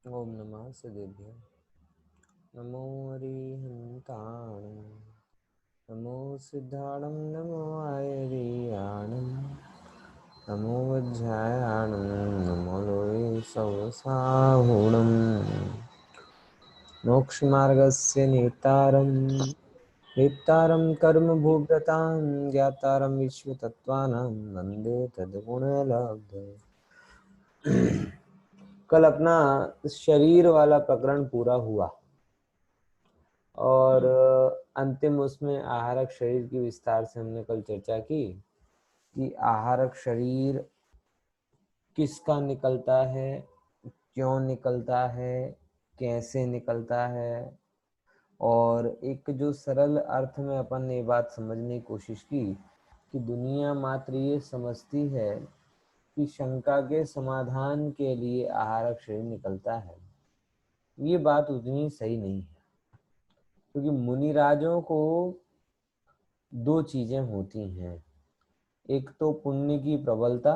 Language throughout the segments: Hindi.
ओम नमः सिद्धेभ्यो। नमो हरिहन्ताणं, नमो सिद्धाणं, नमो आयर्याणं, नमो वज्रायाणं, नमो लोये सवसाहुणं। मोक्षमार्गस्य नेतारं कर्मभूभृतां, ज्ञातारं विश्वतत्त्वानां वन्दे तद्गुणलब्धये। कल अपना शरीर वाला प्रकरण पूरा हुआ और अंतिम उसमें आहारक शरीर की विस्तार से हमने कल चर्चा की कि आहारक शरीर किसका निकलता है, क्यों निकलता है, कैसे निकलता है। और एक जो सरल अर्थ में अपन ने ये बात समझने की कोशिश की कि दुनिया मात्र ये समझती है कि शंका के समाधान के लिए आहारक शरीर निकलता है। ये बात उतनी सही नहीं है, क्योंकि मुनिराजों को दो चीजें होती हैं। एक तो पुण्य की प्रबलता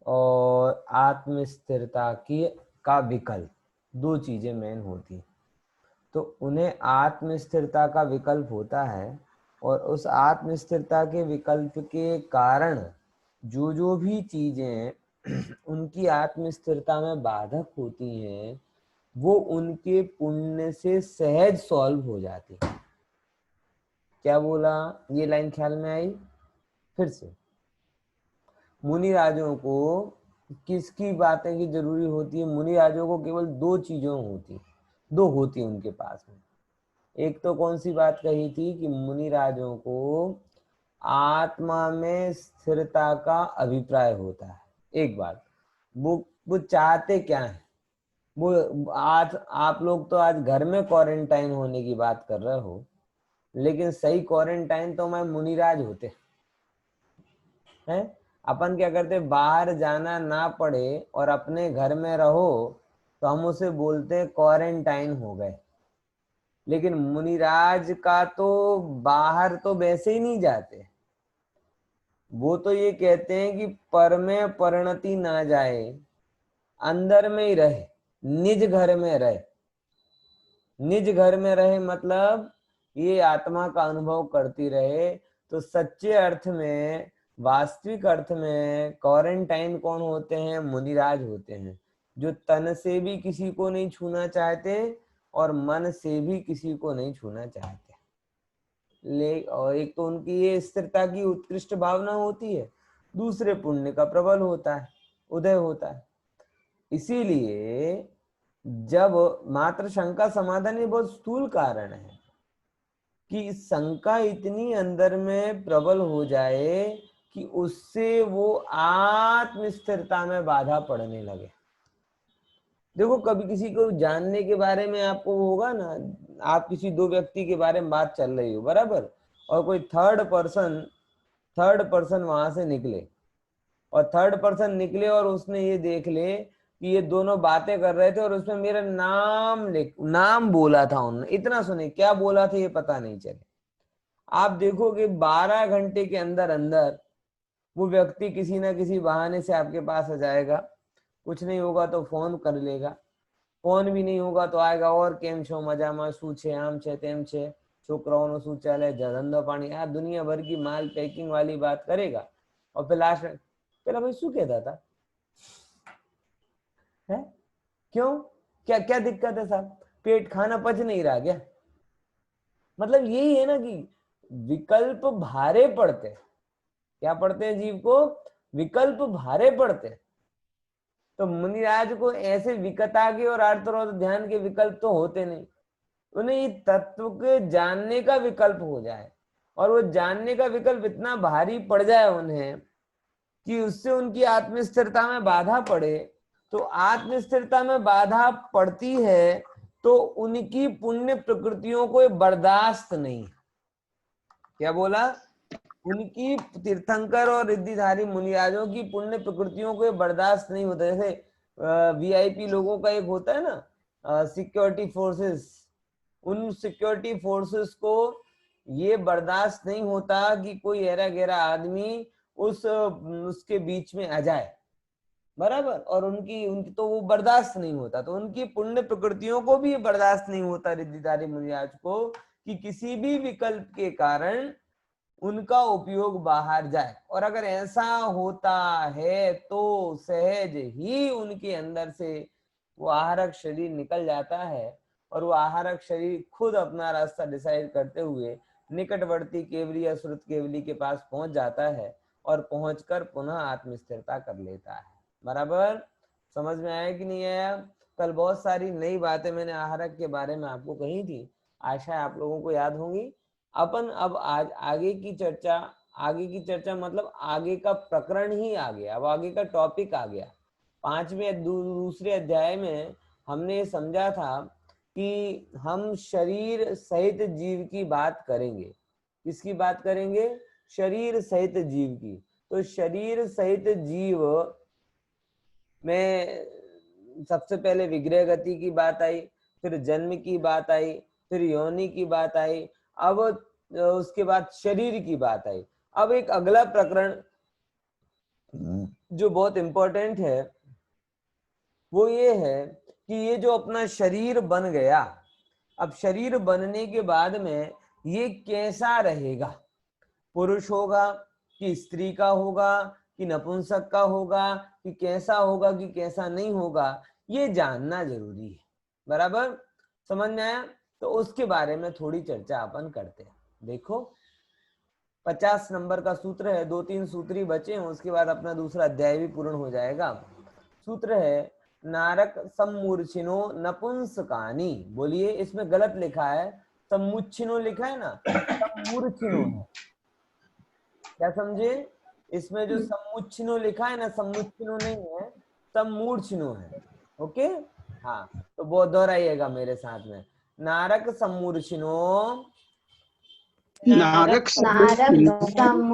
और आत्म स्थिरता की का विकल्प, दो चीजें मेन होती हैं। तो उन्हें आत्म स्थिरता का विकल्प होता है और उस आत्म स्थिरता के विकल्प के कारण जो जो भी चीजें उनकी आत्म स्थिरता में बाधक होती हैं वो उनके पुण्य से सहज सॉल्व हो जाती है। क्या बोला, ये लाइन ख्याल में आई? फिर से, मुनि राजों को किसकी बातें की जरूरी होती है? मुनि राजों को केवल दो चीजों होती, दो होती उनके पास में। एक तो कौन सी बात कही थी कि मुनि राजों को आत्मा में स्थिरता का अभिप्राय होता है। एक बात, वो चाहते क्या है? वो आज आप लोग तो आज घर में क्वारंटाइन होने की बात कर रहे हो, लेकिन सही क्वारंटाइन तो मैं मुनिराज होते हैं। अपन क्या करते, बाहर जाना ना पड़े और अपने घर में रहो तो हम उसे बोलते हैं क्वारंटाइन हो गए। लेकिन मुनिराज का तो बाहर तो वैसे ही नहीं जाते, वो तो ये कहते हैं कि पर में परिणति ना जाए, अंदर में ही रहे, निज घर में रहे। निज घर में रहे मतलब ये आत्मा का अनुभव करती रहे। तो सच्चे अर्थ में, वास्तविक अर्थ में क्वारंटाइन कौन होते हैं? मुनिराज होते हैं, जो तन से भी किसी को नहीं छूना चाहते और मन से भी किसी को नहीं छूना चाहते। और एक तो उनकी ये स्थिरता की उत्कृष्ट भावना होती है, दूसरे पुण्य का प्रबल होता है, उदय होता है। इसीलिए जब मात्र शंका समाधान, ये बहुत स्थूल कारण है कि शंका इतनी अंदर में प्रबल हो जाए कि उससे वो आत्म स्थिरता में बाधा पड़ने लगे। देखो, कभी किसी को जानने के बारे में आपको वो होगा ना, आप किसी दो व्यक्ति के बारे में बात चल रही हो बराबर, और कोई थर्ड पर्सन वहां से निकले, और थर्ड पर्सन निकले और उसने ये देख ले कि ये दोनों बातें कर रहे थे और उसमें मेरा नाम बोला था उन्होंने, इतना सुने क्या बोला था ये पता नहीं चले। आप देखोगे 12 घंटे के अंदर अंदर वो व्यक्ति किसी ना किसी बहाने से आपके पास आ जाएगा। कुछ नहीं होगा तो फोन कर लेगा, फोन भी नहीं होगा तो आएगा, और केम छो, मजामा, शू छे, आम छे, तेम छे, છોકરાઓનો શું ચાલે, ધંધો પાણી, આ दुनिया भर की माल पैकिंग वाली बात करेगा। और फिर लास्ट में, પેલા भाई શું कहता था है, क्यों, क्या क्या दिक्कत है साहब, पेट खाना पच नहीं रहा क्या? मतलब यही है ना कि विकल्प भारे पड़ते, क्या पड़ते हैं जीव को? विकल्प भारे पड़ते। तो मुनिराज को ऐसे विकता के और आर्तरोध ध्यान के विकल्प तो होते नहीं, उन्हें ये तत्व के जानने का विकल्प हो जाए, और वो जानने का विकल्प इतना भारी पड़ जाए उन्हें कि उससे उनकी आत्मस्थिरता में बाधा पड़े। तो आत्मस्थिरता में बाधा पड़ती है तो उनकी पुण्य प्रकृतियों को बर्दाश्त नहीं। क्या बोला? उनकी तीर्थंकर और रिद्धिधारी मुनिराजों की पुण्य प्रकृतियों को बर्दाश्त नहीं होता। जैसे वीआईपी लोगों का एक होता है ना, सिक्योरिटी फोर्सेस, उन सिक्योरिटी फोर्सेस को ये बर्दाश्त नहीं होता कि कोई ऐरा गैरा आदमी उसके बीच में आ जाए। बराबर। और उनकी उनकी तो वो बर्दाश्त नहीं होता, तो उनकी पुण्य प्रकृतियों को भी बर्दाश्त नहीं होता रिद्धिधारी मुनिराज को कि किसी भी विकल्प के कारण उनका उपयोग बाहर जाए। और अगर ऐसा होता है तो सहज ही उनके अंदर से वो आहारक शरीर निकल जाता है, और वो आहारक शरीर खुद अपना रास्ता डिसाइड करते हुए निकटवर्ती केवली या श्रुत केवली के पास पहुंच जाता है, और पहुंचकर पुनः आत्मस्थिरता कर लेता है। बराबर समझ में आया कि नहीं आया? कल बहुत सारी नई बातें मैंने आहारक के बारे में आपको कही थी, आशा है आप लोगों को याद होंगी। अपन अब आज आगे की चर्चा मतलब आगे का प्रकरण ही आ गया, अब आगे का टॉपिक आ गया। पांचवें दूसरे अध्याय में हमने समझा था कि हम शरीर सहित जीव की बात करेंगे। किसकी बात करेंगे? शरीर सहित जीव की। तो शरीर सहित जीव में सबसे पहले विग्रह गति की बात आई, फिर जन्म की बात आई, फिर योनि की बात आई, अब उसके बाद शरीर की बात आई। अब एक अगला प्रकरण जो बहुत इंपॉर्टेंट है वो ये है कि ये जो अपना शरीर बन गया, अब शरीर बनने के बाद में ये कैसा रहेगा? पुरुष होगा कि स्त्री का होगा कि नपुंसक का होगा कि कैसा होगा कि कैसा नहीं होगा, ये जानना जरूरी है। बराबर समझ में आया? तो उसके बारे में थोड़ी चर्चा अपन करते हैं। देखो 50 नंबर का सूत्र है, 2-3 सूत्र ही बचे हैं, उसके बाद अपना दूसरा अध्याय भी पूर्ण हो जाएगा। सूत्र है नारक सम्मूर्छिनो नपुंसकानी। बोलिए, इसमें गलत लिखा है, सम्मुच्छिनो लिखा है ना, सम्मूर्छिनो है। क्या समझे? इसमें जो सम्मुच्छिनो लिखा है ना, सम्मुच्छिनो नहीं है, सम्मूर्छिनो है। ओके, हाँ, तो वो दोहराइएगा मेरे साथ में। नारक सम्मूर्छिनो नारक सम्मूर्छनो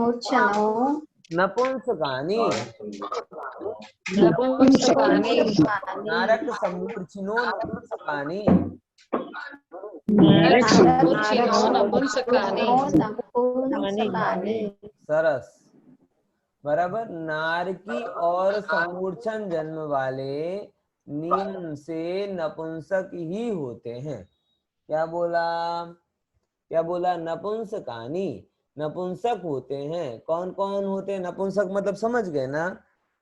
नपुंसकानी। नपुंसकानि नारक सम्मूर्छिनो नपुंसकानी। नारक सम्मूर्छिनो नपुंसकानि। सरस। बराबर। नारकी और सम्मूर्छन जन्म वाले नियम से नपुंसक ही होते हैं। क्या बोला? क्या बोला? नपुंसकानी, नपुंसक होते हैं। कौन कौन होते हैं नपुंसक? मतलब समझ गए ना,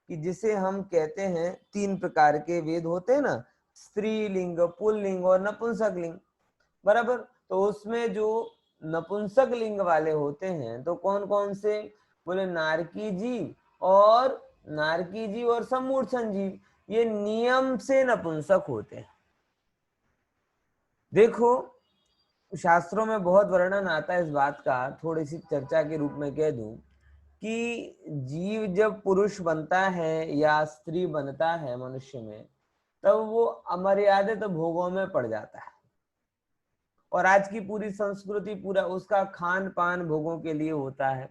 कि जिसे हम कहते हैं 3 प्रकार के वेद होते हैं ना, स्त्रीलिंग, पुल्लिंग और नपुंसक लिंग। बराबर। तो उसमें जो नपुंसक लिंग वाले होते हैं तो कौन कौन से? बोले नारकी जीव और सम्मूर्छन जीव, ये नियम से नपुंसक होते हैं। देखो शास्त्रों में बहुत वर्णन आता है इस बात का, थोड़ी सी चर्चा के रूप में कह दूं कि जीव जब पुरुष बनता है या स्त्री बनता है मनुष्य में, तब वो अमर्यादित भोगों में पड़ जाता है। और आज की पूरी संस्कृति, पूरा उसका खान पान भोगों के लिए होता है,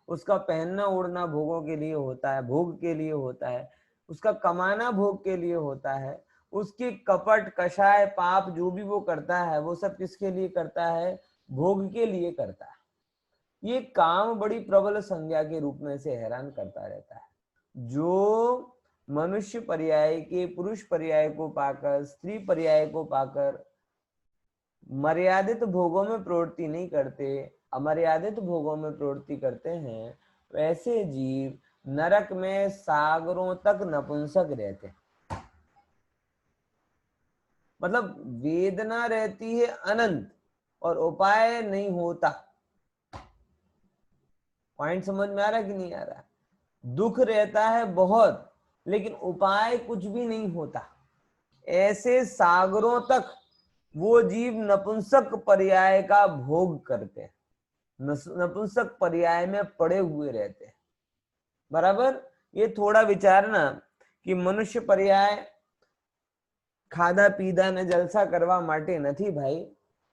उसका पहनना ओढ़ना भोगों के लिए होता है, भोग के लिए होता है, उसका कमाना भोग के लिए होता है, उसकी कपट कषाय पाप जो भी वो करता है वो सब किसके लिए करता है? भोग के लिए करता है। ये काम बड़ी प्रबल संज्ञा के रूप में से हैरान करता रहता है। जो मनुष्य पर्याय के पुरुष पर्याय को पाकर, स्त्री पर्याय को पाकर मर्यादित भोगों में प्रवृत्ति नहीं करते, अमर्यादित भोगों में प्रवृत्ति करते हैं, वैसे जीव नरक में सागरों तक नपुंसक रहते हैं। मतलब वेदना रहती है अनंत और उपाय नहीं होता। पॉइंट समझ में आ रहा है कि नहीं आ रहा? दुख रहता है बहुत लेकिन उपाय कुछ भी नहीं होता। ऐसे सागरों तक वो जीव नपुंसक पर्याय का भोग करते हैं, नपुंसक पर्याय में पड़े हुए रहते हैं। बराबर। ये थोड़ा विचारना कि मनुष्य पर्याय खाधा पीधा ने जलसा करवा माटे नहीं भाई।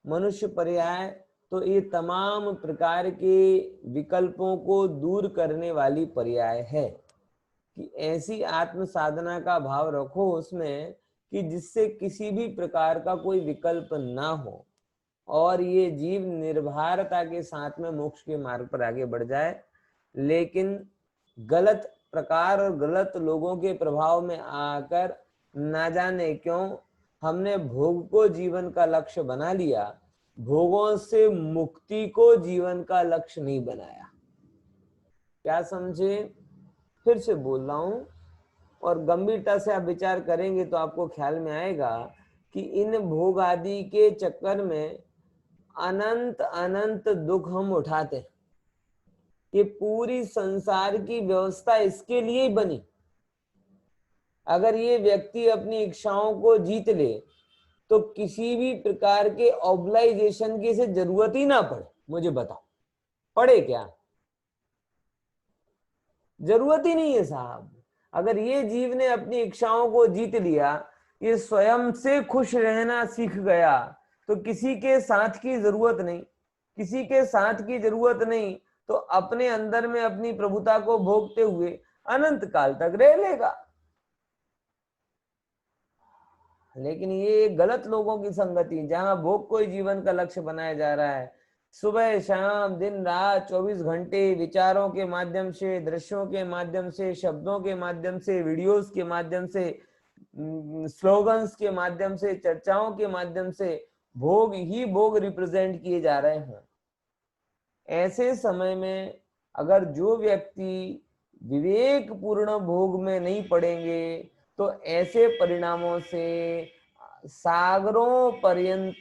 मनुष्य पर्याय तो ये तमाम प्रकार के विकल्पों को दूर करने वाली पर्याय है कि ऐसी आत्म साधना का भाव रखो उसमें कि जिससे किसी भी प्रकार का कोई विकल्प ना हो और ये जीव निर्भरता के साथ में मोक्ष के मार्ग पर आगे बढ़ जाए। लेकिन गलत प्रकार और गलत लोगों के प्रभाव में आकर ना जाने क्यों हमने भोग को जीवन का लक्ष्य बना लिया, भोगों से मुक्ति को जीवन का लक्ष्य नहीं बनाया। क्या समझे? फिर से बोल रहा हूं, और गंभीरता से आप विचार करेंगे तो आपको ख्याल में आएगा कि इन भोग आदि के चक्कर में अनंत अनंत दुख हम उठाते हैं। ये पूरी संसार की व्यवस्था इसके लिए ही बनी। अगर ये व्यक्ति अपनी इच्छाओं को जीत ले तो किसी भी प्रकार के ऑब्लाइजेशन की इसे जरूरत ही ना पड़े। मुझे बताओ, पड़े क्या? जरूरत ही नहीं है साहब। अगर ये जीव ने अपनी इच्छाओं को जीत लिया, ये स्वयं से खुश रहना सीख गया, तो किसी के साथ की जरूरत नहीं, किसी के साथ की जरूरत नहीं, तो अपने अंदर में अपनी प्रभुता को भोगते हुए अनंत काल तक रह लेगा। लेकिन ये गलत लोगों की संगति, जहां भोग को ही जीवन का लक्ष्य बनाया जा रहा है, सुबह शाम दिन रात 24 घंटे विचारों के माध्यम से, दृश्यों के माध्यम से, शब्दों के माध्यम से, वीडियोस के माध्यम से, स्लोगन्स के माध्यम से, चर्चाओं के माध्यम से भोग ही भोग रिप्रेजेंट किए जा रहे हैं। ऐसे समय में अगर जो व्यक्ति विवेक पूर्ण भोग में नहीं पड़ेंगे तो ऐसे परिणामों से सागरों पर्यंत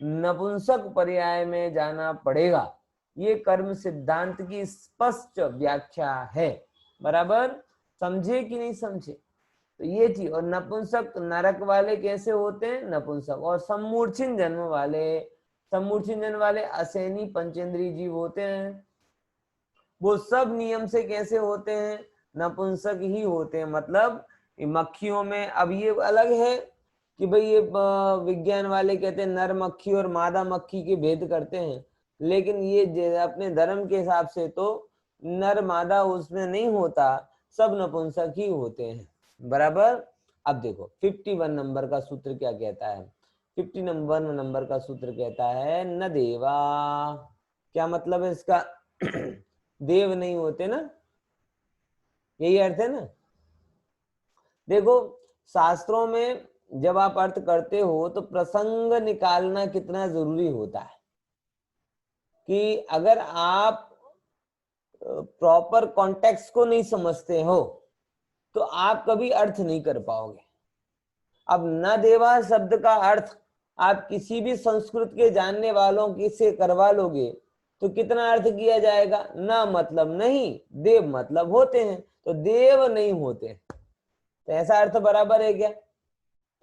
नपुंसक पर्याय में जाना पड़ेगा। ये कर्म सिद्धांत की स्पष्ट व्याख्या है। बराबर समझे कि नहीं समझे? तो ये चीज। और नपुंसक नरक वाले कैसे होते हैं? नपुंसक। और सम्मूर्छिन जन्म वाले, सम्मूर्छिन जन्म वाले असैनी पंचेंद्रीय जीव होते हैं। वो सब नियम से कैसे होते हैं? नपुंसक ही होते हैं। मतलब मक्खियों में, अब ये अलग है कि भाई ये विज्ञान वाले कहते हैं नर मक्खी और मादा मक्खी के भेद करते हैं, लेकिन ये अपने धर्म के हिसाब से तो नर मादा उसमें नहीं होता, सब नपुंसक ही होते हैं। बराबर। अब देखो 51 नंबर का सूत्र क्या कहता है। 51 नंबर का सूत्र कहता है न देवा। क्या मतलब है इसका? देव नहीं होते ना, यही अर्थ है ना। देखो शास्त्रों में जब आप अर्थ करते हो तो प्रसंग निकालना कितना जरूरी होता है, कि अगर आप प्रॉपर कॉन्टेक्स्ट को नहीं समझते हो तो आप कभी अर्थ नहीं कर पाओगे। अब न देवा शब्द का अर्थ आप किसी भी संस्कृत के जानने वालों की से करवा लोगे तो कितना अर्थ किया जाएगा? ना मतलब नहीं, देव मतलब होते हैं, तो देव नहीं होते। तो ऐसा अर्थ बराबर है क्या?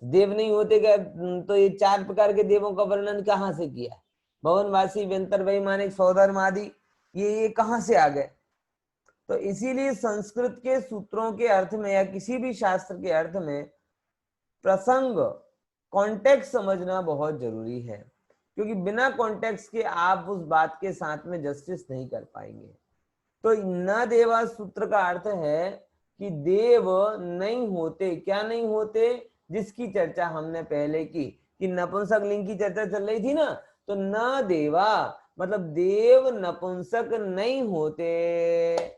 देव नहीं होते क्या? तो ये 4 प्रकार के देवों का वर्णन कहाँ से किया? भवनवासी, व्यंतर, वैमानिक, सौधर्म आदि, ये कहाँ से आ गए? तो इसीलिए संस्कृत के सूत्रों के अर्थ में या किसी भी शास्त्र के अर्थ में प्रसंग, कॉन्टेक्स्ट समझना बहुत जरूरी है, क्योंकि बिना कॉन्टेक्स्ट के आप उस बात के साथ में जस्टिस नहीं कर पाएंगे। तो न देवा सूत्र का अर्थ है कि देव नहीं होते। क्या नहीं होते? जिसकी चर्चा हमने पहले की, कि नपुंसक लिंग की चर्चा चल रही थी ना, तो न देवा मतलब देव नपुंसक नहीं होते।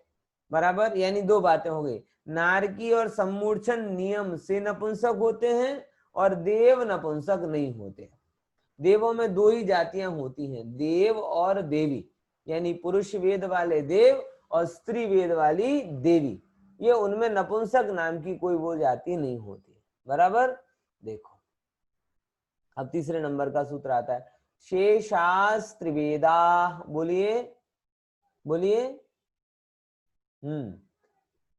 बराबर। यानी 2 बातें हो गई, नारकी और सम्मूर्छन नियम से नपुंसक होते हैं और देव नपुंसक नहीं होते। देवों में 2 ही जातियां होती हैं, देव और देवी, यानी पुरुष वेद वाले देव और स्त्री वेद वाली देवी। ये उनमें नपुंसक नाम की कोई वो जाति नहीं होती। बराबर। देखो अब तीसरे नंबर का सूत्र आता है शेषास्त्रिवेदा। बोलिए बोलिए।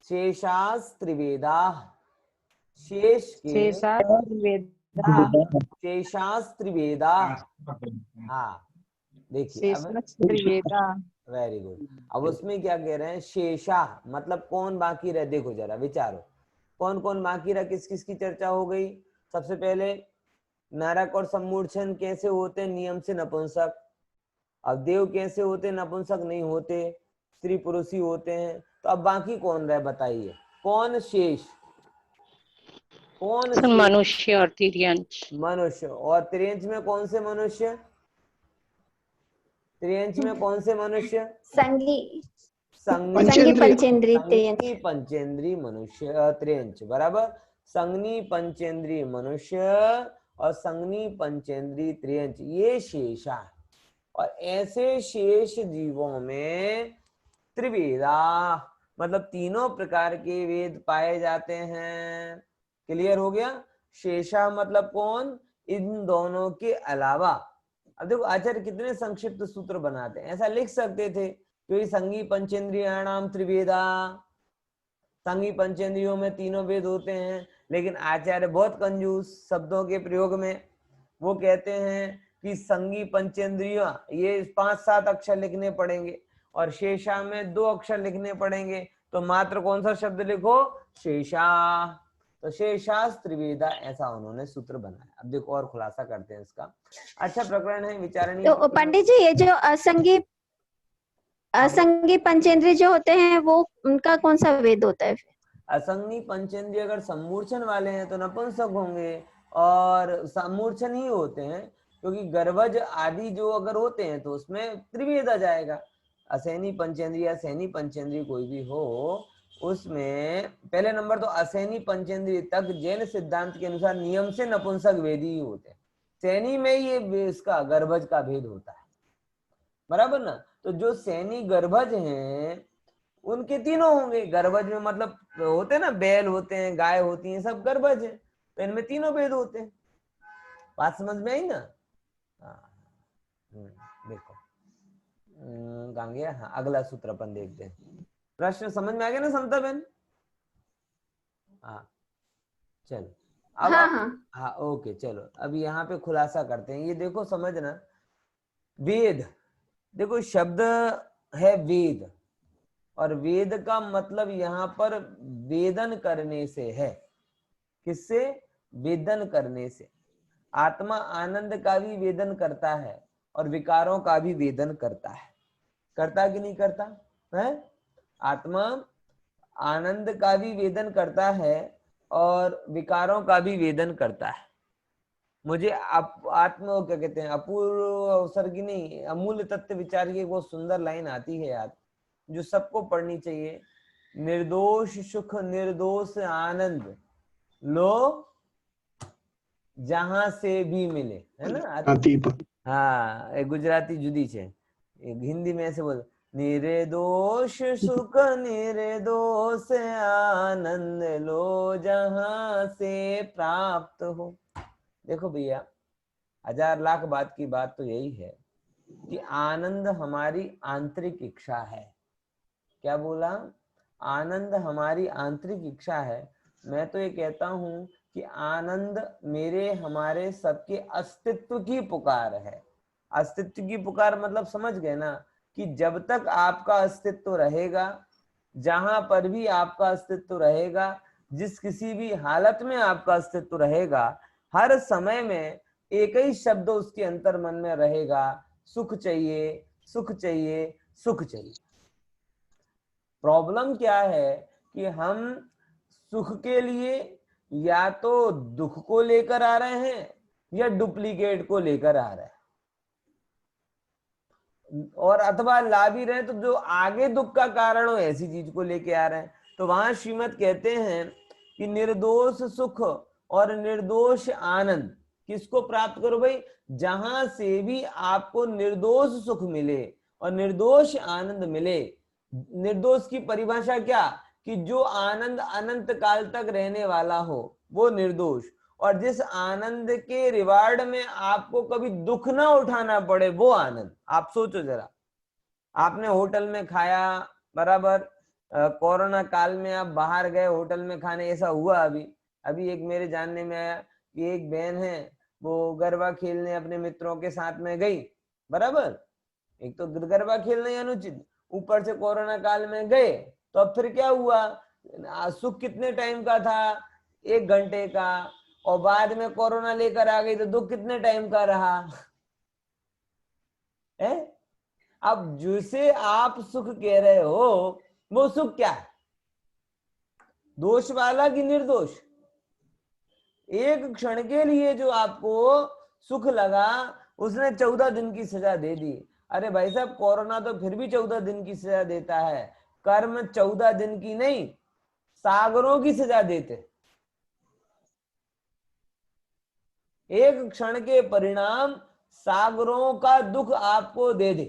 शेषास्त्रिवेदा। शेष के शेषास्त्रिवेदा। हाँ देखिए अब वेरी गुड। अब उसमें क्या कह रहे हैं? शेषा मतलब कौन बाकी रहे। देखो जरा विचारो, कौन कौन बाकी रहा, किस किस की चर्चा हो गई? सबसे पहले नरक और सम्मूर्छन कैसे होते? नियम से नपुंसक। अब देव कैसे होते? नपुंसक नहीं होते, स्त्री पुरुष ही होते हैं। तो अब बाकी कौन रहे बताइए? कौन शेष? कौन शेष? मनुष्य और तिर्यंच। मनुष्य। और त्रियंच में कौन से मनुष्य? त्रियंच में कौन से मनुष्य? संगी। संगी पंचेंद्री संज्ञी पंचेंद्री मनुष्य त्रियंच बराबर। संज्ञी पंचेंद्री मनुष्य और संज्ञी पंचेंद्री त्रियंच ये शेषा। और ऐसे शेष जीवों में त्रिवेदा मतलब तीनों प्रकार के वेद पाए जाते हैं। क्लियर हो गया। शेषा मतलब कौन, इन दोनों के अलावा। अब देखो आचार्य कितने संक्षिप्त सूत्र बनाते हैं, ऐसा लिख सकते थे कि संगी पंचेंद्रियाणाम त्रिवेदा, संगी पंचेंद्रियों में तीनों वेद होते हैं, लेकिन आचार्य बहुत कंजूस शब्दों के प्रयोग में वो कहते हैं कि संगी पंचेंद्रियों ये 5-7 अक्षर लिखने पड़ेंगे और शेषा में 2 अक्षर लिखने पड़ेंगे, तो मात्र कौन सा शब्द लिखो, शेषा। तो शेषास त्रिवेदा ऐसा उन्होंने सूत्र बनाया। अब देखो और खुलासा करते हैं इसका। अच्छा प्रकरण है विचारणी। तो पंडित जी ये जो असंगी पंचेंद्रिय जो होते हैं वो उनका कौन सा वेद होता है? असंगी पंचेंद्रिय अगर सम्मूर्छन वाले हैं तो नपुंसक होंगे और सम्मूर्छन ही होते हैं, क्योंकि गर्भज आदि जो अगर होते हैं तो उसमें त्रिवेद आ जाएगा। असैनी पंचेंद्रिय या सैनी पंचेंद्रिय कोई भी हो उसमें पहले नंबर तो असैनी पंचेंद्रिय तक जैन सिद्धांत के अनुसार नियम से नपुंसक वेदी ही होते हैं। सैनी में ये इसका गर्भज का भेद होता है, बराबर ना। तो जो सैनी गर्भज हैं उनके तीनों होंगे। गर्भज में मतलब होते हैं ना, बैल होते हैं, गाय होती हैं, सब गर्भज है, तो इनमें तीनों भेद होते हैं। बात समझ में आई ना। देखो कहाँ गया, हाँ अगला सूत्र अपन देखते हैं। प्रश्न समझ में आ गया ना समता बहन? हाँ चलो अब हाँ ओके चलो अब यहाँ पे खुलासा करते हैं। ये देखो समझना, वेद देखो शब्द है वेद, और वेद का मतलब यहाँ पर वेदन करने से है। किससे? वेदन करने से। आत्मा आनंद का भी वेदन करता है और विकारों का भी वेदन करता है। करता कि नहीं करता है? आत्मा आनंद का भी वेदन करता है और विकारों का भी वेदन करता है। मुझे आत्मा क्या कहते हैं, अपूर्व अवसर की नहीं, अमूल्य तत्व विचार की वो सुंदर लाइन आती है याद, जो सबको पढ़नी चाहिए। निर्दोष सुख निर्दोष आनंद लो जहां से भी मिले, है ना। हाँ गुजराती जुदी छे, हिंदी में ऐसे बोल, निर्दोष सुख निर्दोष आनंद लो जहां से प्राप्त हो। देखो भैया 1000 लाख बात की बात तो यही है कि आनंद हमारी आंतरिक इच्छा है। क्या बोला? आनंद हमारी आंतरिक इच्छा है। मैं तो ये कहता हूं कि आनंद मेरे हमारे सबके अस्तित्व की पुकार है। अस्तित्व की पुकार मतलब समझ गए ना, कि जब तक आपका अस्तित्व रहेगा, जहां पर भी आपका अस्तित्व रहेगा, जिस किसी भी हालत में आपका अस्तित्व रहेगा, हर समय में एक ही शब्द उसके अंतर मन में रहेगा, सुख चाहिए सुख चाहिए सुख चाहिए। प्रॉब्लम क्या है कि हम सुख के लिए या तो दुख को लेकर आ रहे हैं या डुप्लीकेट को लेकर आ रहे हैं, और अथवा ला भी रहे तो जो आगे दुख का कारण हो ऐसी चीज को लेके आ रहे हैं। तो वहां श्रीमद कहते हैं कि निर्दोष सुख और निर्दोष आनंद किसको प्राप्त करो भाई? जहां से भी आपको निर्दोष सुख मिले और निर्दोष आनंद मिले। निर्दोष की परिभाषा क्या? कि जो आनंद अनंत काल तक रहने वाला हो वो निर्दोष, और जिस आनंद के रिवार्ड में आपको कभी दुख ना उठाना पड़े वो आनंद। आप सोचो जरा, आपने होटल में खाया, बराबर, कोरोना काल में आप बाहर गए होटल में खाने, ऐसा हुआ अभी एक मेरे जानने में आया कि एक बहन है वो गरबा खेलने अपने मित्रों के साथ में गई, बराबर। एक तो गरबा खेलने अनुचित, ऊपर से कोरोना काल में गए, तो अब फिर क्या हुआ? सुख कितने टाइम का था? 1 घंटे का, और बाद में कोरोना लेकर आ गई तो दुख कितने टाइम का रहा है? अब जिसे आप सुख कह रहे हो वो सुख क्या है? दोष वाला कि निर्दोष? एक क्षण के लिए जो आपको सुख लगा उसने 14 दिन की सजा दे दी। अरे भाई साहब कोरोना तो फिर भी 14 दिन की सजा देता है, कर्म 14 दिन की नहीं, सागरों की सजा देते। एक क्षण के परिणाम सागरों का दुख आपको दे दे।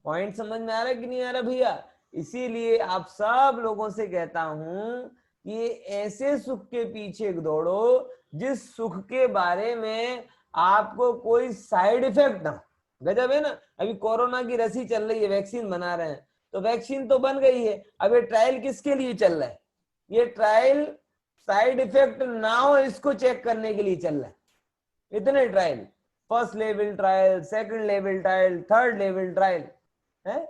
पॉइंट समझ में आ रहा है कि नहीं आ रहा भैया? इसीलिए आप सब लोगों से कहता हूं कि ऐसे सुख के पीछे दौड़ो जिस सुख के बारे में आपको कोई साइड इफेक्ट ना। गजब है ना। अभी कोरोना की रसी चल रही है, वैक्सीन बना रहे हैं, तो वैक्सीन तो बन गई है, अब ये ट्रायल किसके लिए चल रहा है? ये ट्रायल साइड इफेक्ट ना हो इसको चेक करने के लिए चल रहा है। इतने trial, first level trial, second level trial, third level trial है।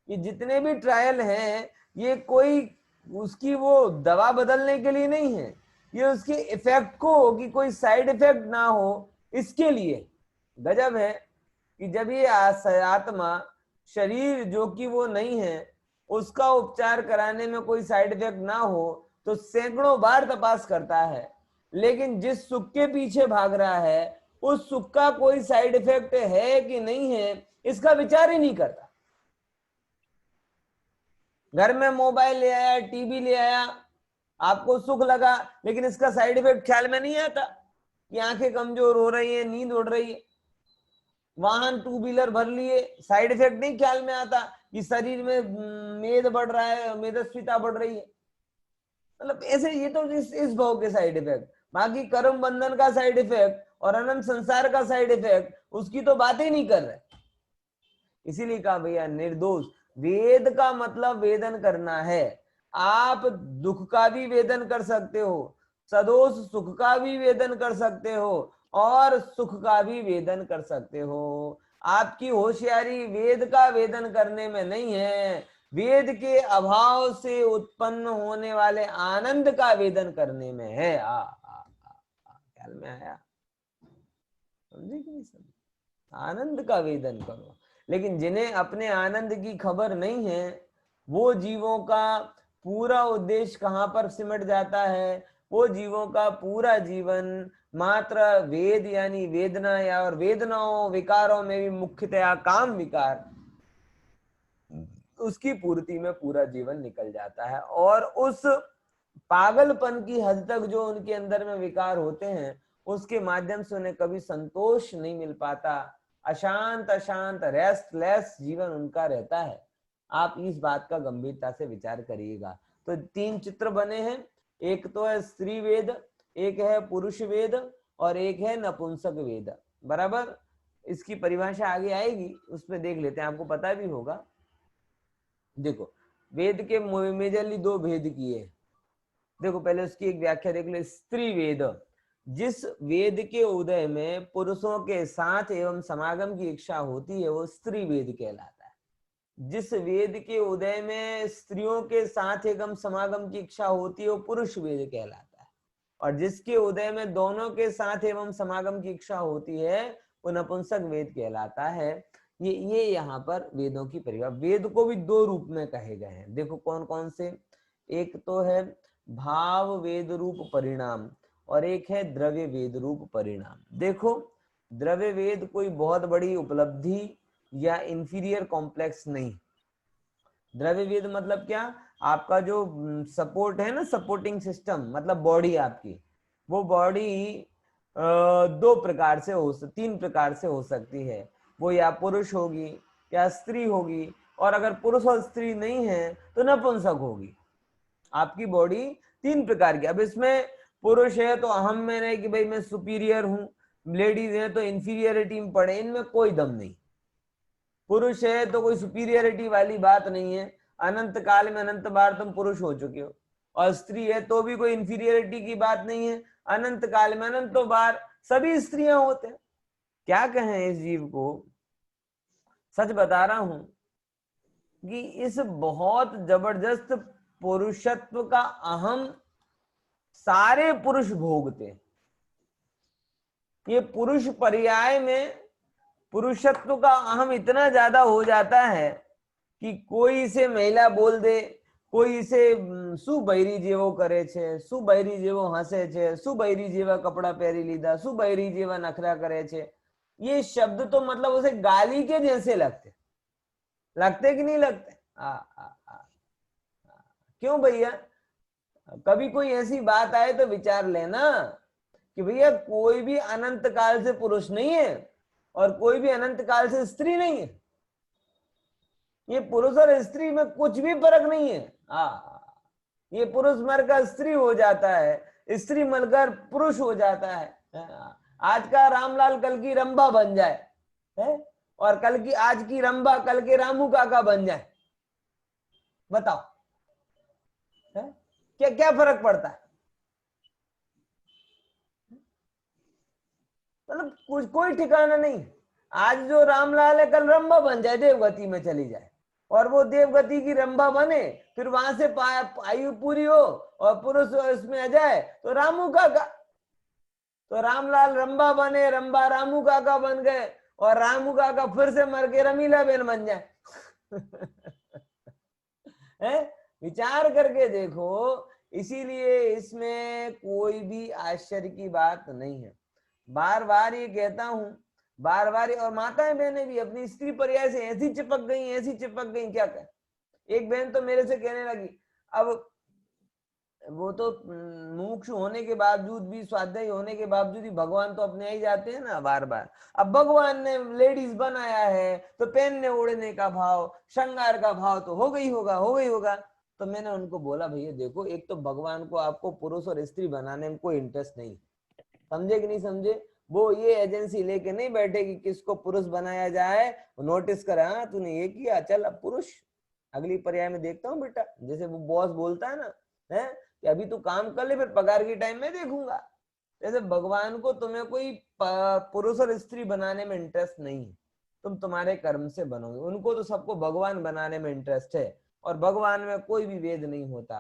ये जितने भी ट्रायल हैं ये कोई उसकी वो दवा बदलने के लिए नहीं है, ये उसके इफेक्ट को कि कोई साइड इफेक्ट ना हो इसके लिए। गजब है कि जब ये आत्मा शरीर जो कि वो नहीं है उसका उपचार कराने में कोई साइड इफेक्ट ना हो तो सैकड़ों बार तपास करता है, लेकिन जिस सुख के पीछे भाग रहा है उस सुख का कोई साइड इफेक्ट है कि नहीं है इसका विचार ही नहीं करता। घर में मोबाइल ले आया, टीवी ले आया, आपको सुख लगा, लेकिन इसका साइड इफेक्ट ख्याल में नहीं आता कि आंखें कमजोर हो रही है, नींद उड़ रही है। वाहन टू व्हीलर भर लिए, साइड इफेक्ट नहीं ख्याल में आता कि शरीर में मेद बढ़ रहा है, मेदस्विता बढ़ रही है। मतलब ऐसे ये तो इस भाव के साइड इफेक्ट, बाकी कर्म बंधन का साइड इफेक्ट और अनंत संसार का साइड इफेक्ट उसकी तो बात ही नहीं कर रहे। इसीलिए कहा भैया निर्दोष। वेद का मतलब वेदन करना है। आप दुख का भी वेदन कर सकते हो, सदोष सुख का भी वेदन कर सकते हो और सुख का भी वेदन कर सकते हो। आपकी होशियारी वेद का वेदन करने में नहीं है, वेद के अभाव से उत्पन्न होने वाले आनंद का वेदन करने में है। ख्याल में आया? समझे कि नहीं समझे? आनंद का वेदन करो। लेकिन जिन्हें अपने आनंद की खबर नहीं है वो जीवों का पूरा उद्देश्य कहां पर सिमट जाता है? वो जीवों का पूरा जीवन मात्र वेद यानी वेदना या और वेदनाओं विकारों में भी मुख्यतया काम विकार, उसकी पूर्ति में पूरा जीवन निकल जाता है। और उस पागलपन की हद तक जो उनके अंदर में विकार होते हैं उसके माध्यम से उन्हें कभी संतोष नहीं मिल पाता। अशांत अशांत रेस्टलेस जीवन उनका रहता है। आप इस बात का गंभीरता से विचार करिएगा। तो 3 चित्र बने हैं, एक तो है स्त्री वेद, एक है पुरुष वेद और एक है नपुंसक वेद। बराबर? इसकी परिभाषा आगे आएगी, उसमें देख लेते हैं, आपको पता भी होगा। देखो वेद के मेजरली 2 भेद किए। देखो पहले उसकी एक व्याख्या देख लो। स्त्री वेद, जिस वेद के उदय में पुरुषों के साथ एवं समागम की इच्छा होती है वो स्त्री वेद कहलाता है। जिस वेद के उदय में स्त्रियों के साथ एवं समागम की इच्छा होती है वो पुरुष वेद कहलाता है। और जिसके उदय में दोनों के साथ एवं समागम की इच्छा होती है वो नपुंसक वेद कहलाता है। ये यहाँ पर वेदों की परिभाषा। वेद को भी 2 रूप में कहे गए हैं। देखो कौन कौन से? एक तो है भाव वेद रूप परिणाम और एक है द्रव्य वेद रूप परिणाम। देखो द्रव्य वेद कोई बहुत बड़ी उपलब्धि या इंफीरियर कॉम्प्लेक्स नहीं। द्रव्य वेद मतलब क्या? आपका जो सपोर्ट है ना, सपोर्टिंग सिस्टम, मतलब बॉडी आपकी, वो बॉडी 2 प्रकार से 3 प्रकार से हो सकती है। वो या पुरुष होगी या स्त्री होगी, और अगर पुरुष और स्त्री नहीं है तो नपुंसक होगी। आपकी बॉडी 3 प्रकार की। अब इसमें पुरुष है तो अहम में रहे कि भाई मैं सुपीरियर हूं, लेडीज है तो इंफीरियरिटी में पड़े, इनमें कोई दम नहीं। पुरुष है तो कोई सुपीरियरिटी वाली बात नहीं है, अनंत काल में अनंत बार तुम पुरुष हो चुके हो। और स्त्री है तो भी कोई इंफीरियरिटी की बात नहीं है, अनंत काल में अनंतों बार सभी स्त्रियां होते हैं। क्या कहें इस जीव को? सच बता रहा हूं कि इस बहुत जबरदस्त पुरुषत्व का अहम सारे पुरुष भोगते। ये पुरुष पर्याय में पुरुषत्व का अहम इतना ज्यादा हो जाता है कि कोई इसे महिला बोल दे, कोई इसे सुबैरी जेवो करे छे, सुबैरी जेवो हंसे छे, सुबैरी जेवा कपड़ा पहरी लीधा, सुबैरी जेवा नखरा करे छे, ये शब्द तो मतलब उसे गाली के जैसे लगते। लगते कि नहीं लगते? क्यों भैया? कभी कोई ऐसी बात आए तो विचार लेना कि भैया कोई भी अनंत काल से पुरुष नहीं है और कोई भी अनंत काल से स्त्री नहीं है। ये पुरुष और स्त्री में कुछ भी फर्क नहीं है। ये पुरुष मरकर स्त्री हो जाता है, स्त्री मरकर पुरुष हो जाता है। आज का रामलाल कल की रंभा बन जाए है? और कल की आज की रंभा कल के रामू काका बन जाए, बताओ है? क्या क्या फर्क पड़ता है? मतलब कुछ कोई ठिकाना नहीं। आज जो रामलाल है कल रंभा बन जाए, देवगति में चली जाए और वो देवगति की रंभा बने, फिर वहां से आयु पूरी हो और पुरुष उसमें आ जाए तो रामू काका, तो रामलाल रंभा बने, रंभा रामू काका बन गए और रामू काका फिर से मर के रमीला बेन बन जाए। है? विचार करके देखो। इसीलिए इसमें कोई भी आश्चर्य की बात नहीं है। बार बार ये कहता हूं, बार बार। और माताएं बहनें भी अपनी स्त्री पर्याय से ऐसी चिपक गई, ऐसी चिपक गई, क्या करें। एक बहन तो मेरे से कहने लगी, अब वो तो मुमुक्षु होने के बावजूद भी, स्वाध्यायी होने के बावजूद भी भगवान तो अपने ही जाते हैं ना बार बार। अब भगवान ने लेडीज बनाया है तो पहनने ओढ़ने का भाव, श्रृंगार का भाव तो हो गई होगा, हो गई होगा। तो मैंने उनको बोला, भैया देखो, एक तो भगवान को आपको पुरुष और स्त्री बनाने में कोई इंटरेस्ट नहीं, समझे कि नहीं समझे। वो ये एजेंसी लेके नहीं बैठे कि किसको पुरुष बनाया जाए, नोटिस करा, हाँ तूने ये किया, चल अब पुरुष, अगली पर्याय में देखता हूँ बेटा। जैसे वो बॉस बोलता है ना, है कि अभी तू काम कर ले, फिर पगार की टाइम में देखूंगा। जैसे भगवान को तुम्हें कोई पुरुष और स्त्री बनाने में इंटरेस्ट नहीं है, तुम तुम्हारे कर्म से बनोगे। उनको तो सबको भगवान बनाने में इंटरेस्ट है, और भगवान में कोई भी वेद नहीं होता,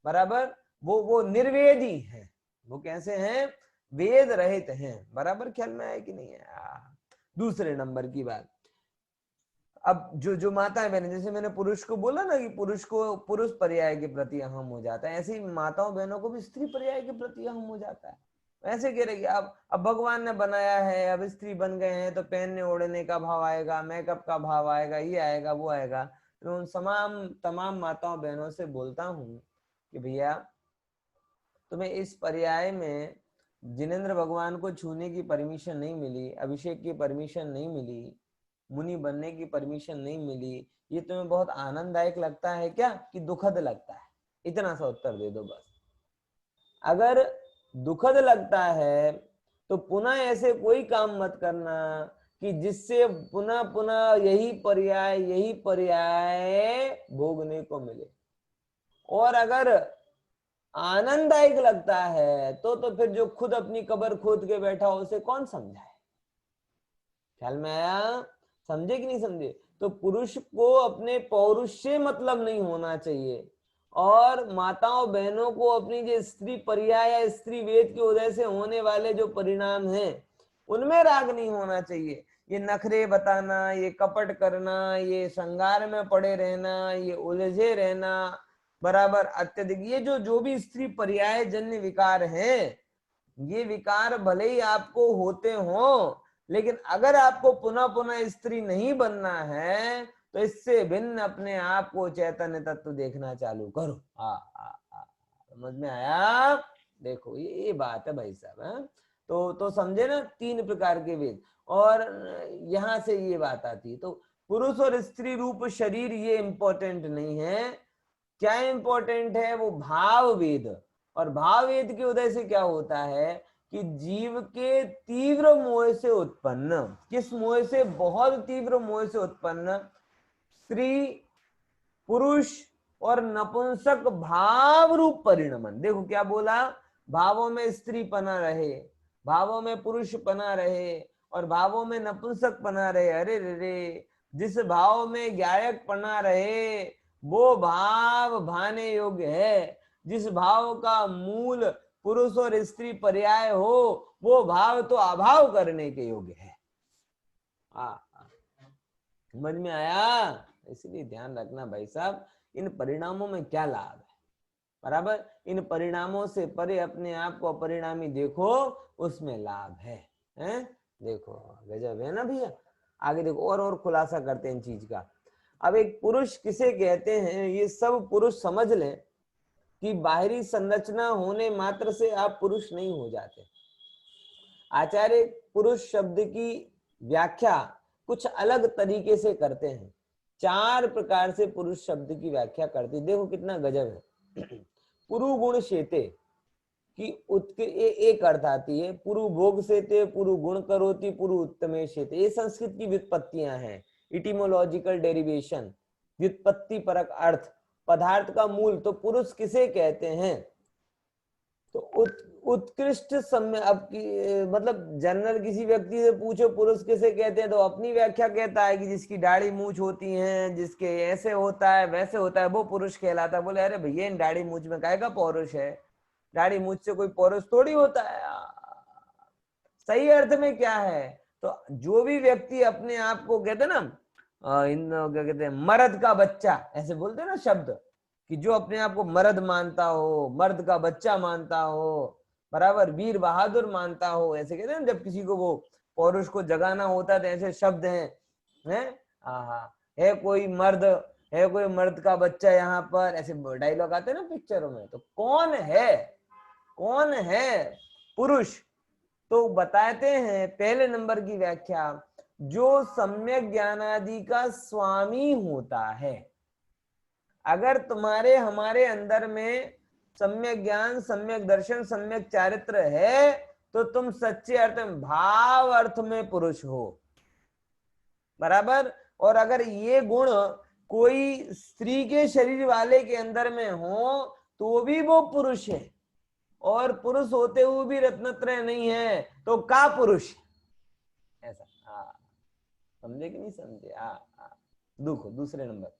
बराबर। वो निर्वेदी है। वो कैसे हैं? वेद रहित हैं। बराबर ख्याल में आया कि नहीं है? दूसरे नंबर की बात, अब जो माताएं बहनें, जैसे मैंने पुरुष को बोला ना कि पुरुष को पुरुष पर्याय के प्रति अहम हो जाता है, ऐसे ही माताओं बहनों को भी स्त्री पर्याय के प्रति अहम हो जाता है। ऐसे कह रहे कि अब भगवान ने बनाया है, अब स्त्री बन गए हैं तो पहनने ओढ़ने का भाव आएगा, मेकअप का भाव आएगा, ये आएगा, वो आएगा। तो उन तमाम माताओं बहनों से बोलता हूँ कि भैया तुम्हें इस पर्याय में जिनेंद्र भगवान को छूने की परमिशन नहीं मिली, अभिषेक की परमिशन नहीं मिली, मुनि बनने की परमिशन नहीं मिली। ये तुम्हें बहुत आनंददायक लगता है क्या कि दुखद लगता है? इतना सा उत्तर दे दो बस। अगर दुखद लगता है तो पुनः ऐसे कोई काम मत करना कि जिससे पुनः पुनः यही पर्याय भोगने को मिले। और अगर आनंददायक लगता है तो फिर जो खुद अपनी कब्र खोद के बैठा हो उसे कौन समझाए? ख्याल में आया? समझे कि नहीं समझे? तो पुरुष को अपने पौरुष से मतलब नहीं होना चाहिए, और माताओं बहनों को अपनी जो स्त्री पर्याय या स्त्री वेद की वजह से होने वाले जो परिणाम हैं उनमें राग नहीं होना चाहिए। ये नखरे बताना, ये कपट करना, ये श्रृंगार में पड़े रहना, ये उलझे रहना, बराबर अत्यधिक, ये जो भी स्त्री पर्याय जन्य विकार हैं, ये विकार भले ही आपको होते हों, लेकिन अगर आपको पुनः पुनः स्त्री नहीं बनना है तो इससे भिन्न अपने आप को चैतन्य तत्व देखना चालू करो। समझ में आया? देखो ये बात है भाई साहब, है तो समझे ना, 3 प्रकार के वेद। और यहां से ये बात आती है, तो पुरुष और स्त्री रूप शरीर ये इंपॉर्टेंट नहीं है। क्या इंपॉर्टेंट है? वो भाव वेद। और भाव वेद की वजह से क्या होता है कि जीव के तीव्र मोह से उत्पन्न, किस मोह से? बहुत तीव्र मोह से उत्पन्न स्त्री, पुरुष और नपुंसक भाव रूप परिणमन। देखो क्या बोला, भावों में स्त्री पना रहे, भावों में पुरुष पना रहे, और भावों में नपुंसक पना रहे। अरे रे, जिस भाव में गायक पना रहे वो भाव भाने योग्य है। जिस भाव का मूल पुरुष और स्त्री पर्याय हो वो भाव तो अभाव करने के योग्य है। समझ में आया? इसलिए ध्यान रखना भाई साहब, इन परिणामों में क्या लाभ है, बराबर। इन परिणामों से परे अपने आप को अपरिणामी देखो, उसमें लाभ है, हैं? देखो गजब है ना भैया। आगे देखो और खुलासा करते हैं इन चीज का। अब एक पुरुष किसे कहते हैं, ये सब पुरुष समझ लें कि बाहरी संरचना होने मात्र से आप पुरुष नहीं हो जाते। आचार्य पुरुष शब्द की व्याख्या कुछ अलग तरीके से करते हैं। 4 प्रकार से पुरुष शब्द की व्याख्या करते, देखो कितना गजब है। पुरु गुण शेते कि एक अर्थ आती है, पुरु भोग सेते, पुरु गुण करोति, पुरु उत्तमे शेते। ये संस्कृत की व्युत्पत्तियां हैं, इटिमोलॉजिकल डेरिवेशन, व्युत्पत्ति परक अर्थ, पदार्थ का मूल। तो पुरुष किसे कहते हैं, तो उत्कृष्ट समय। अब मतलब जनरल किसी व्यक्ति से पूछो पुरुष किसे कहते हैं, तो अपनी व्याख्या कहता है कि जिसकी दाढ़ी मूछ होती है, जिसके ऐसे होता है वैसे होता है, वो पुरुष कहलाता है। बोले अरे भैया इन दाढ़ी मूछ में काहे का पौरुष है, दाढ़ी मूछ से कोई पौरुष थोड़ी होता है। सही अर्थ में क्या है, तो जो भी व्यक्ति अपने आप को कहते ना, इन क्या कहते हैं, मर्द का बच्चा, ऐसे बोलते ना शब्द, कि जो अपने आप को मर्द मानता हो, मर्द का बच्चा मानता हो, बराबर वीर बहादुर मानता हो, ऐसे कहते हैं जब किसी को वो पौरुष को जगाना होता है, तो ऐसे शब्द हैं, है कोई मर्द, है कोई मर्द का बच्चा यहाँ पर, ऐसे डायलॉग आते हैं ना पिक्चरों में। तो कौन है पुरुष, तो बताते हैं पहले नंबर की व्याख्या, जो सम्यक ज्ञानादि का स्वामी होता है। अगर तुम्हारे हमारे अंदर में सम्यक ज्ञान, सम्यक दर्शन, सम्यक चारित्र है, तो तुम सच्चे अर्थ में, भाव अर्थ में पुरुष हो, बराबर। और अगर ये गुण कोई स्त्री के शरीर वाले के अंदर में हो, तो भी वो पुरुष है। और पुरुष होते हुए भी रत्नत्रय नहीं है, तो का पुरुष, ऐसा। समझे कि नहीं समझे? देखो दूसरे नंबर,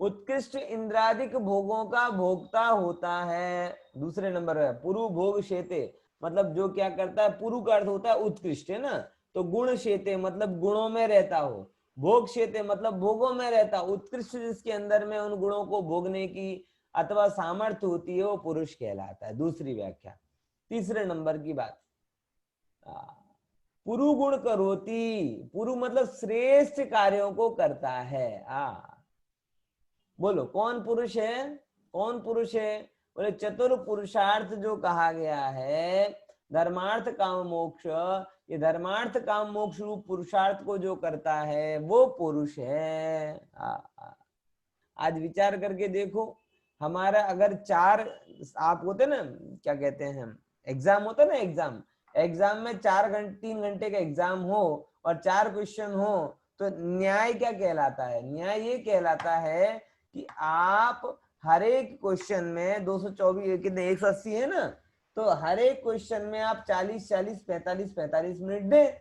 उत्कृष्ट इंद्रादिक भोगों का भोक्ता होता है। दूसरे नंबर है पुरु भोग शेते, मतलब जो क्या करता है, पुरु का अर्थ होता है उत्कृष्ट, है ना, तो गुण शेते मतलब गुणों में रहता हो, भोग शेते मतलब भोगों में रहता। उत्कृष्ट जिसके अंदर में उन गुणों को भोगने की अथवा सामर्थ्य होती है, वो पुरुष कहलाता है। दूसरी व्याख्या, तीसरे नंबर की बात, पुरु गुण करोति, पुरु मतलब श्रेष्ठ कार्यों को करता है। बोलो कौन पुरुष है, कौन पुरुष है? बोले चतुर पुरुषार्थ जो कहा गया है, धर्मार्थ काम मोक्ष, ये धर्मार्थ काम मोक्ष रूप पुरुषार्थ को जो करता है वो पुरुष है। आज विचार करके देखो, हमारा अगर 4 आप होते ना, क्या कहते हैं, एग्जाम होता ना, एग्जाम में 3 घंटे का एग्जाम हो और 4 क्वेश्चन हो, तो न्याय क्या कहलाता है? न्याय ये कहलाता है कि आप हर एक क्वेश्चन में 224 कितने 180 है ना, तो हर एक क्वेश्चन में आप 40 45 मिनट दें।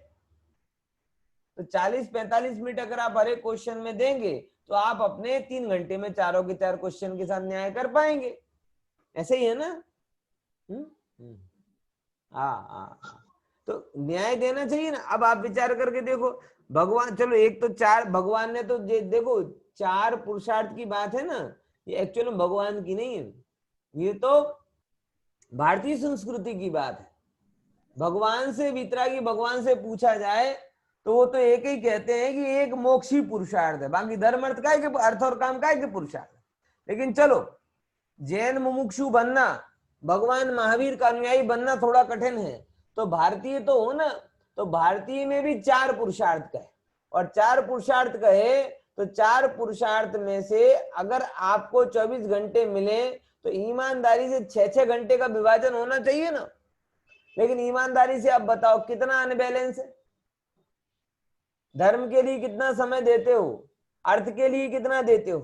तो 40-45 मिनट अगर आप हर एक क्वेश्चन में देंगे, तो आप अपने 3 घंटे में चारों के 4 क्वेश्चन के साथ न्याय कर पाएंगे। ऐसे ही है ना? तो न्याय देना चाहिए ना। अब आप विचार करके देखो, भगवान, चलो एक तो 4 भगवान ने तो देखो 4 पुरुषार्थ की बात है ना, ये एक्चुअली भगवान की नहीं है, ये तो भारतीय संस्कृति की बात है। भगवान से वितरागी भगवान से पूछा जाए तो वो तो एक ही कहते हैं कि एक मोक्षी पुरुषार्थ है, बाकी धर्म अर्थ काय के अर्थ और काम काय के पुरुषार्थ। लेकिन चलो जैन मुमुक्षु बनना, भगवान महावीर का अनुयायी बनना थोड़ा कठिन है, तो भारतीय तो हो ना, तो भारतीय में भी 4 पुरुषार्थ कहे, और 4 पुरुषार्थ कहे तो 4 पुरुषार्थ में से अगर आपको 24 घंटे मिले तो ईमानदारी से 6-6 घंटे का विभाजन होना चाहिए ना। लेकिन ईमानदारी से आप बताओ कितना अनबैलेंस है? धर्म के लिए कितना समय देते हो, अर्थ के लिए कितना देते हो,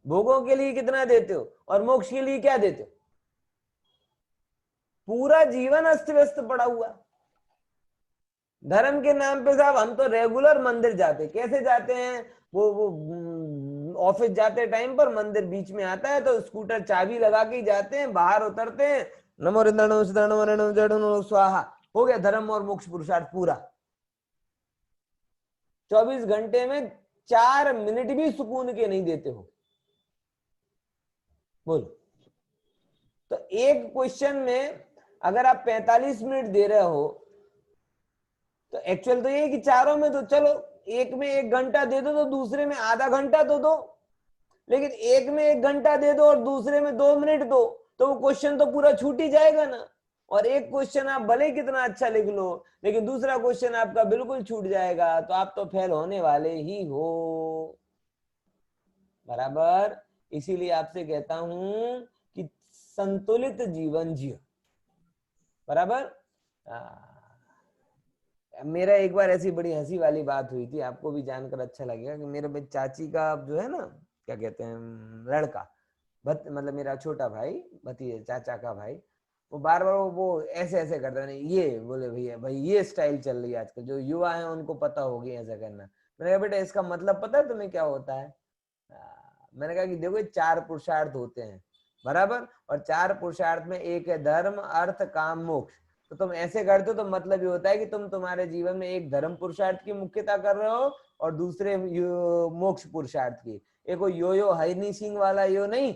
भोगों के लिए कितना देते हो, और मोक्ष के लिए क्या देते हो? पूरा जीवन अस्त व्यस्त पड़ा हुआ। धर्म के नाम पे साहब हम तो रेगुलर मंदिर जाते, कैसे जाते हैं, वो ऑफिस जाते टाइम पर मंदिर बीच में आता है तो स्कूटर चाबी लगा के जाते हैं, बाहर उतरते हैं, नमो नमो स्वाहा, हो गया धर्म और मोक्ष पुरुषार्थ पूरा। 24 घंटे में 4 मिनट भी सुकून के नहीं देते हो। बोलो, तो एक क्वेश्चन में अगर आप 45 मिनट दे रहे हो, तो एक्चुअल तो ये कि चारों में तो चलो एक में 1 घंटा दे दो तो दूसरे में आधा घंटा तो दो, लेकिन एक में 1 घंटा दे दो और दूसरे में 2 मिनट दो, तो वो क्वेश्चन तो पूरा छूट ही जाएगा ना। और एक क्वेश्चन आप भले कितना अच्छा लिख लो, लेकिन दूसरा क्वेश्चन आपका बिल्कुल छूट जाएगा, तो आप तो फेल होने वाले ही हो। बराबर। इसीलिए आपसे कहता हूं कि संतुलित जीवन जियो। बराबर। मेरा एक बार ऐसी बड़ी हंसी वाली बात हुई थी, आपको भी जानकर अच्छा लगेगा, कि मेरे चाची का जो है ना, क्या कहते हैं, लड़का, मतलब मेरा छोटा भाई, भतीजे, चाचा का भाई, वो बार बार वो ऐसे ऐसे करता है, ये बोले भैया भाई ये स्टाइल चल रही है आजकल, जो युवा है उनको पता होगी ऐसा करना। मैंने कहा बेटा इसका मतलब पता है तुम्हें क्या होता है? मैंने कहा कि देखो 4 पुरुषार्थ होते हैं, बराबर, और 4 पुरुषार्थ में एक है धर्म, अर्थ, काम, मोक्ष। तो तुम ऐसे करते हो तो मतलब ये होता है कि तुम तुम्हारे जीवन में एक धर्म पुरुषार्थ की मुख्यता कर रहे हो और दूसरे मोक्ष पुरुषार्थ की। एक यो हनी सिंह वाला यो नहीं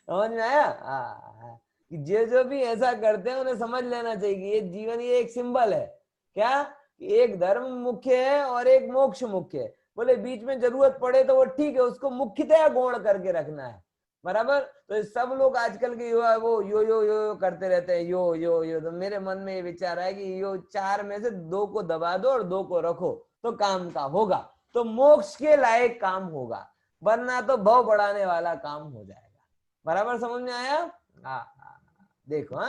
समझ में आया? कि जो भी ऐसा करते हैं उन्हें समझ लेना चाहिए कि ये जीवन, ये एक सिंबल है। क्या? एक धर्म मुख्य है और एक मोक्ष मुख्य है। बोले बीच में जरूरत पड़े तो वो ठीक है, उसको मुख्यतया गौण करके रखना है। बराबर। तो सब लोग आजकल के युवा वो यो करते रहते हैं, यो। तो मेरे मन में ये विचार है कि यो 4 में से 2 को दबा दो और 2 को रखो तो काम का होगा, तो मोक्ष के लायक काम होगा, वरना तो भव बढ़ाने वाला काम हो जाएगा। बराबर समझ में आया? देखो।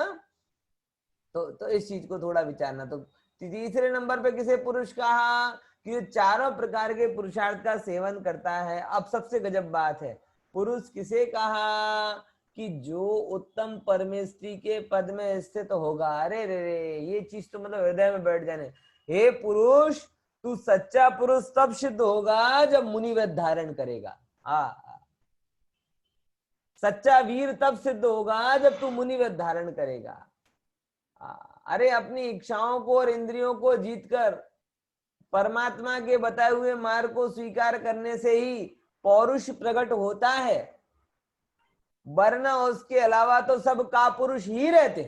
तो इस चीज को थोड़ा विचारना। तो तीसरे नंबर पे किसे पुरुष कहा? कि चारों प्रकार के पुरुषार्थ का सेवन करता है। अब सबसे गजब बात है, पुरुष किसे कहा? कि जो उत्तम परमेष्टि के पद में स्थित होगा। अरे रे, ये चीज तो मतलब हृदय में बैठ जाने। हे पुरुष, तू सच्चा पुरुष तब सिद्ध होगा जब मुनिवेद धारण करेगा। सच्चा वीर तब सिद्ध होगा जब तू मुनिवेद धारण करेगा। अरे अपनी इच्छाओं को और इंद्रियों को जीतकर परमात्मा के बताए हुए मार्ग को स्वीकार करने से ही पौरुष प्रकट होता है, वरना उसके अलावा तो सब कापुरुष ही रहते।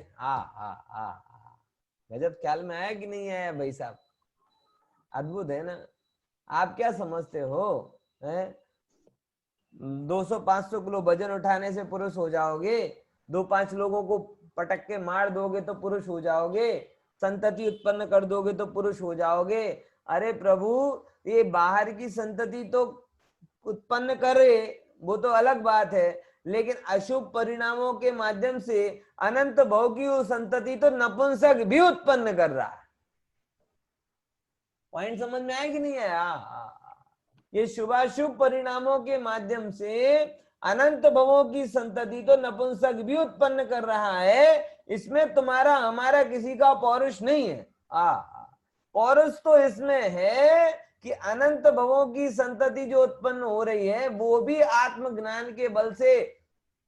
गजब ख्याल में आया कि नहीं आया भाई साहब? अद्भुत है ना। आप क्या समझते हो, 200-500 किलो वजन उठाने से पुरुष हो जाओगे? 2-5 लोगों को पटक के मार दोगे तो पुरुष हो जाओगे? संतति उत्पन्न कर दोगे तो पुरुष हो जाओगे? अरे प्रभु, ये बाहर की संतति तो उत्पन्न करे वो तो अलग बात है, लेकिन अशुभ परिणामों के माध्यम से अनंत भव की वो संतति तो नपुंसक भी उत्पन्न कर रहा है। पॉइंट समझ में आया कि नहीं आया? ये शुभाशुभ परिणामों के माध्यम से अनंत भवों की संतति तो नपुंसक भी उत्पन्न कर रहा है। इसमें तुम्हारा हमारा किसी का पौरुष नहीं है। पौरुष तो इसमें है कि अनंत भवों की संतति जो उत्पन्न हो रही है वो भी आत्मज्ञान के बल से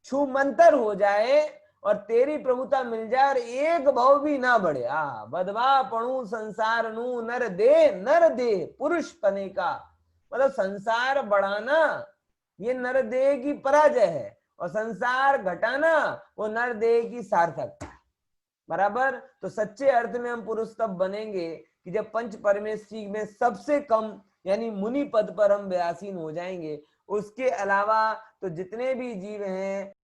छूमंतर हो जाए और तेरी प्रभुता मिल जाए और एक भव भी ना बढ़े। बदवा पणु संसार नु नर दे पुरुष पने का, मतलब संसार बढ़ाना ये नरदेह की पराजय है और संसार घटाना वो नरदेह की सार्थकता है। बराबर। तो सच्चे अर्थ में हम पुरुष तब बनेंगे कि जब पंच परमेष्टि में सबसे कम यानी मुनि पद पर हम व्यासीन हो जाएंगे। उसके अलावा तो जितने भी जीव हैं